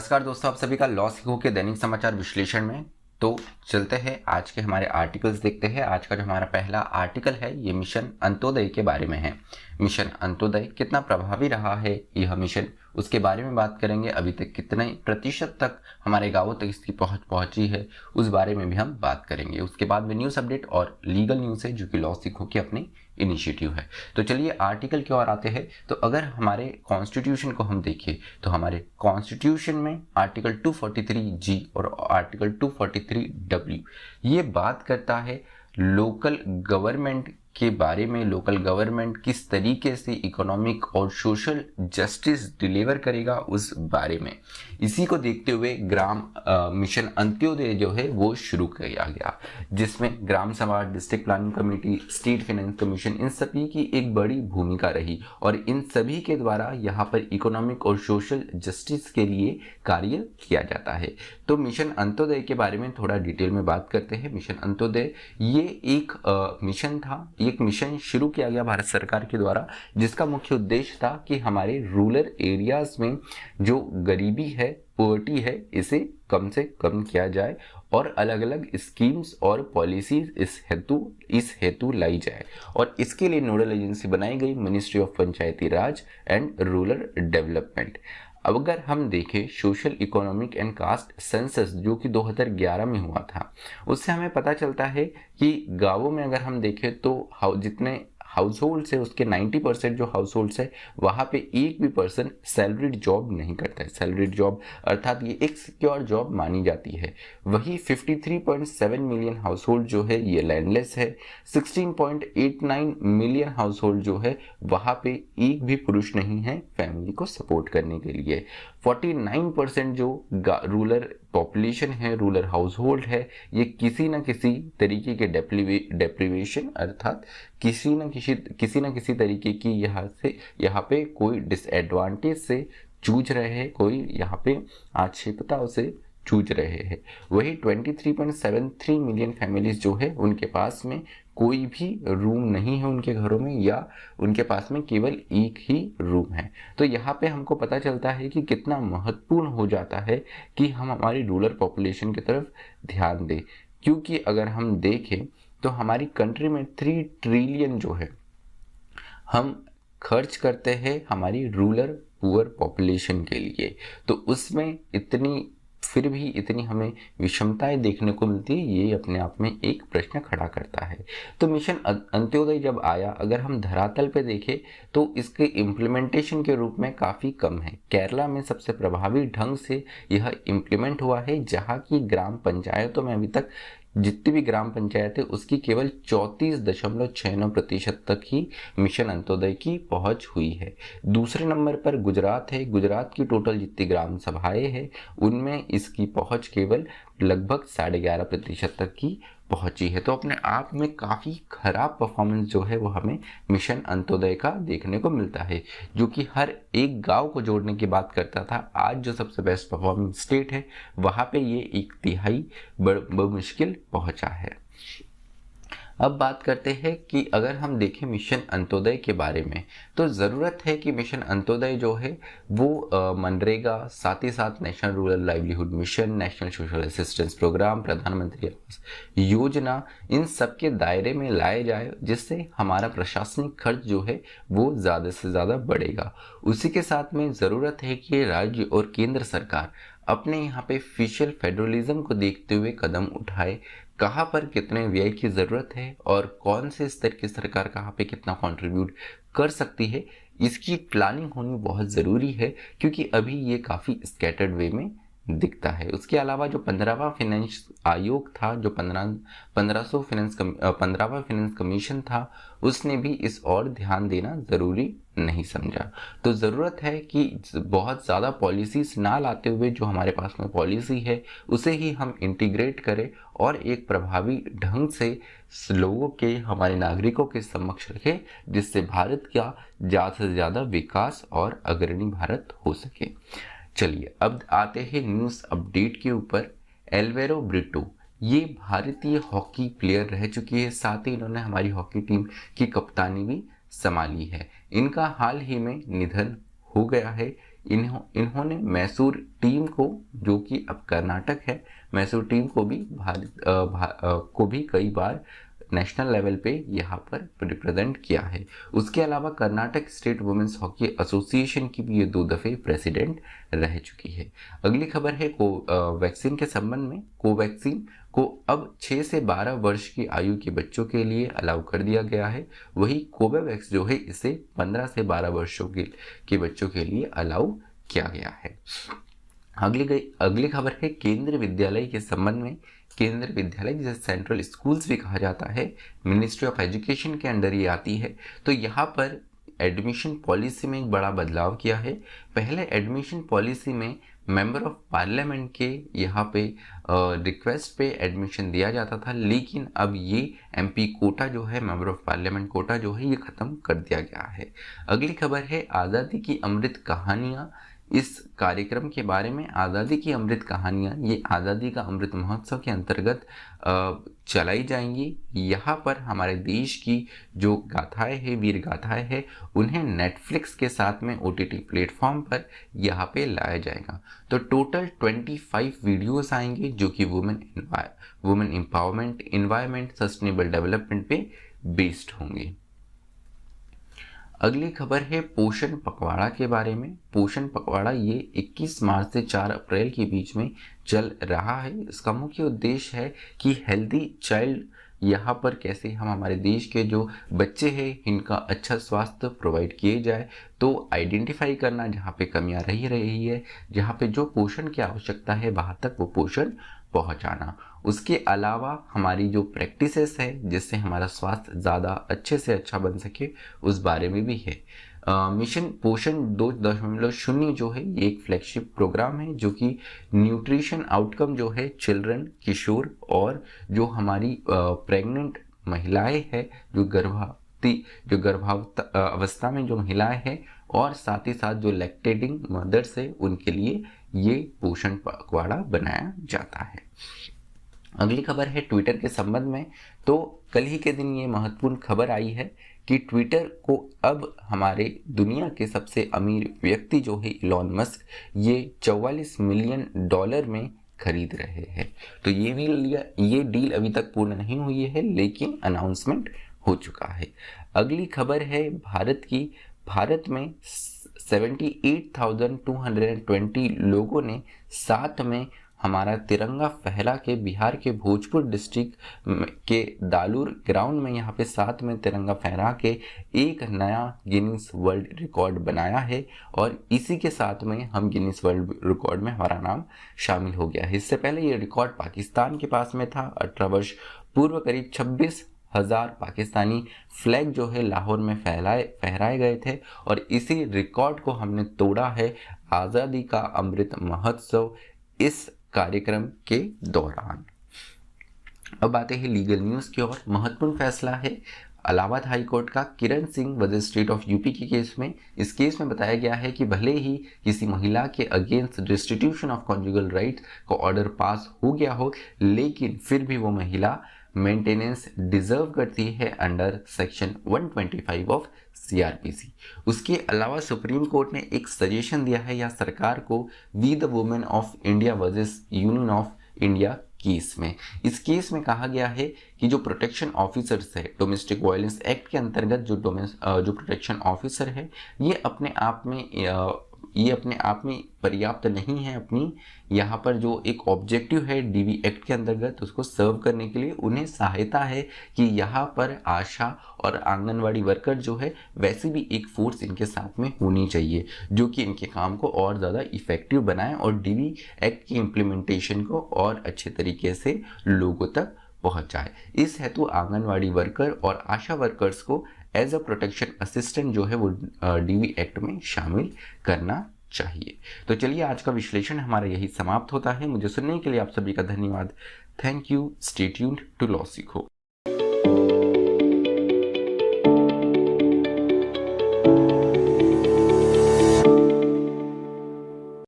नमस्कार दोस्तों, आप सभी का लॉ सीखो के दैनिक समाचार विश्लेषण में। तो चलते हैं आज के हमारे आर्टिकल्स देखते हैं। आज का जो हमारा पहला आर्टिकल है ये मिशन अंत्योदय के बारे में है। मिशन अंत्योदय कितना प्रभावी रहा है यह मिशन, उसके बारे में बात करेंगे। अभी तक कितने प्रतिशत तक हमारे गांवों तक इसकी पहुंच पहुंची है उस बारे में भी हम बात करेंगे। उसके बाद में न्यूज़ अपडेट और लीगल न्यूज़ है जो कि लॉ सीखो की अपनी इनिशिएटिव है। तो चलिए आर्टिकल की ओर आते हैं। तो अगर हमारे कॉन्स्टिट्यूशन को हम देखें तो हमारे कॉन्स्टिट्यूशन में आर्टिकल 243G और आर्टिकल 243W ये बात करता है लोकल गवर्नमेंट के बारे में। लोकल गवर्नमेंट किस तरीके से इकोनॉमिक और सोशल जस्टिस डिलीवर करेगा उस बारे में। इसी को देखते हुए ग्राम मिशन अंत्योदय जो है वो शुरू किया गया, जिसमें gram sabha, district planning committee, state finance commission, इन सभी की एक बड़ी भूमिका रही और इन सभी के द्वारा यहाँ पर इकोनॉमिक और सोशल जस्टिस के लिए कार्य किया जाता है। तो मिशन अंत्योदय के बारे में थोड़ा डिटेल में बात करते हैं। मिशन अंत्योदय ये एक मिशन था, एक मिशन शुरू किया गया भारत सरकार के द्वारा, जिसका मुख्य उद्देश्य था कि हमारे रूरल एरियाज में जो गरीबी है, पॉवर्टी है, इसे कम से कम किया जाए और अलग अलग स्कीम्स और पॉलिसीज इस हेतु लाई जाए। और इसके लिए नोडल एजेंसी बनाई गई ministry of Panchayati Raj and rural development. अब अगर हम देखें social economic and caste census जो कि 2011 में हुआ था, उससे हमें पता चलता है कि गांवों में अगर हम देखें तो जितने हाउस होल्ड है उसके 90% जो हाउस होल्ड है वहाँ पे एक भी पर्सन सैलरीड जॉब नहीं करता है। सैलरीड जॉब अर्थात ये एक सिक्योर जॉब मानी जाती है। वही 53.7 मिलियन हाउस होल्ड जो है ये लैंडलेस है। 16.89 मिलियन हाउस होल्ड जो है वहाँ पे एक भी पुरुष नहीं है फैमिली को सपोर्ट करने के लिए। 49% जो रूरल पॉपुलेशन है, रूरल हाउस होल्ड है, ये किसी न किसी तरीके के डेप्रीवेशन अर्थात किसी न किसी तरीके की यहाँ पे कोई डिसएडवांटेज से जूझ रहे हैं, कोई यहाँ पे आक्षेपताओं से जूझ रहे हैं। वही 23.73 मिलियन फैमिलीज जो है उनके पास में कोई भी रूम नहीं है उनके घरों में, या उनके पास में केवल एक ही रूम है। तो यहाँ पे हमको पता चलता है कि कितना महत्वपूर्ण हो जाता है कि हम हमारी रूरल पॉपुलेशन की तरफ ध्यान दें, क्योंकि अगर हम देखें तो हमारी कंट्री में 3 ट्रिलियन जो है हम खर्च करते हैं हमारी रूरल पुअर पॉपुलेशन के लिए। तो उसमें फिर भी इतनी हमें विषमताएं देखने को मिलती है, ये अपने आप में एक प्रश्न खड़ा करता है। तो मिशन अंत्योदय जब आया, अगर हम धरातल पे देखें तो इसके इम्प्लीमेंटेशन के रूप में काफ़ी कम है। केरला में सबसे प्रभावी ढंग से यह इम्प्लीमेंट हुआ है, जहाँ की ग्राम पंचायतों में अभी तक जितनी भी ग्राम पंचायत है उसकी केवल 34.69% तक ही मिशन अंत्योदय की पहुंच हुई है। दूसरे नंबर पर गुजरात है। गुजरात की टोटल जितनी ग्राम सभाएं हैं उनमें इसकी पहुंच केवल लगभग 11.5% तक की पहुंची है। तो अपने आप में काफ़ी खराब परफॉर्मेंस जो है वो हमें मिशन अंत्योदय का देखने को मिलता है, जो कि हर एक गांव को जोड़ने की बात करता था। आज जो सबसे बेस्ट परफॉर्मिंग स्टेट है वहाँ पे ये 1/3 मुश्किल पहुंचा है। अब बात करते हैं कि अगर हम देखें मिशन अंत्योदय के बारे में, तो ज़रूरत है कि मिशन अंत्योदय जो है वो मनरेगा, साथ ही साथ national rural livelihood mission, national social assistance programme, Pradhan Mantri Awas योजना, इन सब के दायरे में लाए जाए, जिससे हमारा प्रशासनिक खर्च जो है वो ज़्यादा से ज़्यादा बढ़ेगा। उसी के साथ में ज़रूरत है कि राज्य और केंद्र सरकार अपने यहाँ पे फिशल फेडरलिज्म को देखते हुए कदम उठाए। कहाँ पर कितने व्यय की ज़रूरत है और कौन से स्तर की सरकार कहाँ पे कितना कंट्रीब्यूट कर सकती है, इसकी प्लानिंग होनी बहुत ज़रूरी है, क्योंकि अभी ये काफ़ी स्कैटर्ड वे में दिखता है। उसके अलावा जो 15वां फाइनेंस आयोग था, जो 15वां फाइनेंस कमीशन था, उसने भी इस और ध्यान देना ज़रूरी नहीं समझा। तो ज़रूरत है कि बहुत ज़्यादा पॉलिसीज ना लाते हुए जो हमारे पास में पॉलिसी है उसे ही हम इंटीग्रेट करें और एक प्रभावी ढंग से लोगों के, हमारे नागरिकों के समक्ष रखें, जिससे भारत का ज़्यादा से ज़्यादा विकास और अग्रणी भारत हो सके। चलिए अब आते हैं न्यूज़ अपडेट के ऊपर। एल्वेरो ब्रिटो ये भारतीय हॉकी प्लेयर रह चुकी है, साथ ही इन्होंने हमारी हॉकी टीम की कप्तानी भी संभाली है। इनका हाल ही में निधन हो गया है। इन्होंने मैसूर टीम को, जो कि अब कर्नाटक है, मैसूर टीम को भी कई बार नेशनल लेवल पे यहाँ पर रिप्रेजेंट किया है। उसके अलावा Karnataka state women's hockey association की भी ये 2 दफ़े प्रेसिडेंट रह चुकी है। अगली खबर है वैक्सीन के संबंध में। कोवैक्सीन को अब 6 से 12 वर्ष की आयु के बच्चों के लिए अलाउ कर दिया गया है। वही कोवैक्स जो है इसे 15 से 12 वर्षों के बच्चों के लिए अलाउ किया गया है। अगली खबर है केंद्रीय विद्यालय के संबंध में। केंद्रीय विद्यालय जिसे सेंट्रल स्कूल्स भी कहा जाता है, मिनिस्ट्री ऑफ एजुकेशन के अंडर ये आती है। तो यहाँ पर एडमिशन पॉलिसी में एक बड़ा बदलाव किया है। पहले एडमिशन पॉलिसी में मेंबर ऑफ पार्लियामेंट के यहाँ पे रिक्वेस्ट पे एडमिशन दिया जाता था, लेकिन अब ये एमपी कोटा जो है, मेंबर ऑफ पार्लियामेंट कोटा जो है, ये ख़त्म कर दिया गया है। अगली खबर है आज़ादी की अमृत कहानियाँ। इस कार्यक्रम के बारे में आज़ादी की अमृत कहानियाँ ये आज़ादी का अमृत महोत्सव के अंतर्गत चलाई जाएंगी। यहाँ पर हमारे देश की जो गाथाएं हैं, वीर गाथाएं हैं, उन्हें नेटफ्लिक्स के साथ में ओटीटी प्लेटफॉर्म पर यहाँ पे लाया जाएगा। तो टोटल 25 वीडियोस आएंगे जो कि women empowerment, environment, sustainable development पे बेस्ड होंगे। अगली खबर है पोषण पखवाड़ा के बारे में। पोषण पखवाड़ा ये 21 मार्च से 4 अप्रैल के बीच में चल रहा है। इसका मुख्य उद्देश्य है कि हेल्दी चाइल्ड, यहाँ पर कैसे हम हमारे देश के जो बच्चे हैं इनका अच्छा स्वास्थ्य प्रोवाइड किए जाए, तो आइडेंटिफाई करना जहाँ पे कमियाँ रही है, जहाँ पे जो पोषण की आवश्यकता है वहाँ तक वो पोषण पहुँचाना। उसके अलावा हमारी जो प्रैक्टिसेस है जिससे हमारा स्वास्थ्य ज़्यादा अच्छे से अच्छा बन सके, उस बारे में भी है। मिशन पोषण 2.0 जो है ये एक फ्लैगशिप प्रोग्राम है जो कि न्यूट्रिशन आउटकम जो है चिल्ड्रन, किशोर और जो हमारी प्रेग्नेंट महिलाएं हैं, जो गर्भावस्था अवस्था में जो महिलाएं हैं, और साथ ही साथ जो लैक्टेटिंग मदर्स है, उनके लिए ये पोषण पखवाड़ा बनाया जाता है। अगली खबर है ट्विटर के संबंध में। तो कल ही के दिन ये महत्वपूर्ण खबर आई है कि ट्विटर को अब हमारे दुनिया के सबसे अमीर व्यक्ति जो है इलॉन मस्क, ये $44 मिलियन में खरीद रहे हैं। तो ये डील अभी तक पूर्ण नहीं हुई है, लेकिन अनाउंसमेंट हो चुका है। अगली खबर है भारत की। भारत में 78,220 लोगों ने साथ में हमारा तिरंगा फहरा के बिहार के भोजपुर डिस्ट्रिक्ट के दालूर ग्राउंड में यहाँ पे साथ में तिरंगा फहरा के एक नया गिनीज वर्ल्ड रिकॉर्ड बनाया है, और इसी के साथ में हम गिनीज वर्ल्ड रिकॉर्ड में हमारा नाम शामिल हो गया है। इससे पहले ये रिकॉर्ड पाकिस्तान के पास में था। 18 वर्ष पूर्व करीब 26,000 पाकिस्तानी फ्लैग जो है लाहौर में फहराए गए थे, और इसी रिकॉर्ड को हमने तोड़ा है आज़ादी का अमृत महोत्सव इस कार्यक्रम के दौरान। अब आते हैं लीगल न्यूज़ की ओर। महत्वपूर्ण फैसला है इलाहाबाद हाई कोर्ट का Kiran Singh versus state of UP के केस में। इस केस में बताया गया है कि भले ही किसी महिला के against distribution of conjugal rights का ऑर्डर पास हो गया हो, लेकिन फिर भी वो महिला मेंटेनेंस डिजर्व करती है अंडर सेक्शन 125 ऑफ सीआरपीसी। उसके अलावा सुप्रीम कोर्ट ने एक सजेशन दिया है या सरकार को We the Women of India versus Union of India case में। इस केस में कहा गया है कि जो प्रोटेक्शन ऑफिसर्स है डोमेस्टिक वायलेंस एक्ट के अंतर्गत जो प्रोटेक्शन ऑफिसर है, ये अपने आप में पर्याप्त नहीं है। अपनी यहाँ पर जो एक ऑब्जेक्टिव है डीवी एक्ट के अंतर्गत उसको सर्व करने के लिए उन्हें सहायता है कि यहाँ पर आशा और आंगनवाड़ी वर्कर जो है वैसे भी एक फोर्स इनके साथ में होनी चाहिए, जो कि इनके काम को और ज़्यादा इफेक्टिव बनाए और डीवी एक्ट की इम्प्लीमेंटेशन को और अच्छे तरीके से लोगों तक पहुँचाए। इस हेतु आंगनवाड़ी वर्कर और आशा वर्कर्स को एज अ प्रोटेक्शन असिस्टेंट जो है वो डीवी एक्ट में शामिल करना चाहिए। तो चलिए आज का विश्लेषण हमारा यही समाप्त होता है। मुझे सुनने के लिए आप सभी का धन्यवाद। Thank you. Stay tuned to Law सीखो।